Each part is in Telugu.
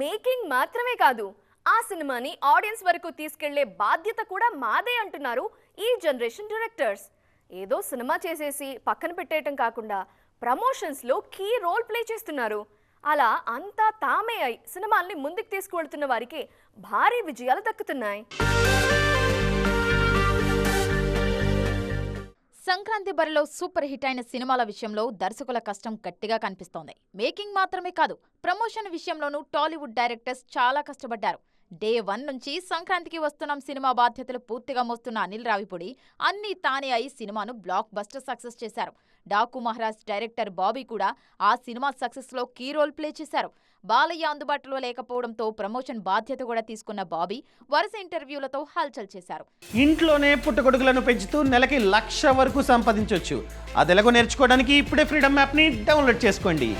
మేకింగ్ మాత్రమే కాదు, ఆ సినిమాని ఆడియన్స్ వరకు తీసుకెళ్లే బాధ్యత కూడా మాదే అంటున్నారు ఈ జనరేషన్ డైరెక్టర్స్. ఏదో సినిమా చేసేసి పక్కన పెట్టేయటం కాకుండా ప్రమోషన్స్ లో కీ రోల్ ప్లే చేస్తున్నారు. అలా అంతా తామే అయి సినిమాల్ని ముందుకు తీసుకువెళ్తున్న వారికి భారీ విజయాలు దక్కుతున్నాయి. సంక్రాంతి బరిలో సూపర్ హిట్ అయిన సినిమాల విషయంలో దర్శకుల కష్టం గట్టిగా కనిపిస్తోంది. మేకింగ్ మాత్రమే కాదు, ప్రమోషన్ విషయంలోనూ టాలీవుడ్ డైరెక్టర్స్ చాలా కష్టపడ్డారు. డే 1 నుంచి సంక్రాంతికి వస్తున్నాం సినిమా బాధ్యతలు పూర్తిగా మోస్తున్న అనిల్ రావిపూడి అన్నీ తానే అయి సినిమాను బ్లాక్ బస్టర్ సక్సెస్ చేశారు. డాకు మహారాజ్ డైరెక్టర్ బాబీ కూడా ఆ సినిమా సక్సెస్ లో కీ రోల్ ప్లే చేశారు. బాలయ్య అందుబాటులో లేకపోవడంతో ప్రమోషన్ బాధ్యత కూడా తీసుకున్న బాబీ వరుస ఇంటర్వ్యూలతో హల్చల్ చేశారు. ఇంట్లోనే పుట్టగొడుగులను పెంచుతూ నెలకి 1,00,000 వరకు సంపాదించవచ్చు. అదెలాగో నేర్చుకోవడానికి ఇప్పుడే ఫ్రీడమ్ యాప్ని డౌన్లోడ్ చేసుకోండి.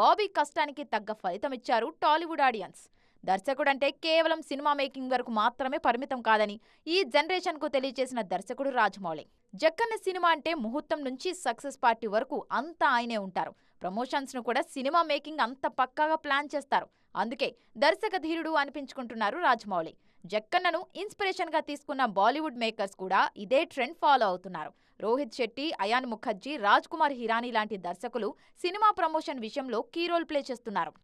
బాబీ కష్టానికి తగ్గ ఫలితమిచ్చారు టాలీవుడ్ ఆడియన్స్. దర్శకుడంటే కేవలం సినిమా మేకింగ్ వరకు మాత్రమే పరిమితం కాదని ఈ జనరేషన్ కు తెలియజేసిన దర్శకుడు రాజమౌళి. జక్కన్న సినిమా అంటే ముహూర్తం నుంచి సక్సెస్ పార్టీ వరకు అంతా ఆయనే ఉంటారు. ప్రమోషన్స్ ను కూడా సినిమా మేకింగ్ అంత పక్కాగా ప్లాన్ చేస్తారు. అందుకే దర్శక ధీరుడు అనిపించుకుంటున్నారు రాజమౌళి. జక్కన్నను ఇన్స్పిరేషన్ గా తీసుకున్న బాలీవుడ్ మేకర్స్ కూడా ఇదే ట్రెండ్ ఫాలో అవుతున్నారు. రోహిత్ శెట్టి, అయాన్ ముఖర్జీ, రాజ్ కుమార్ హిరానీ లాంటి దర్శకులు సినిమా ప్రమోషన్ విషయంలో కీ రోల్ ప్లే చేస్తున్నారు.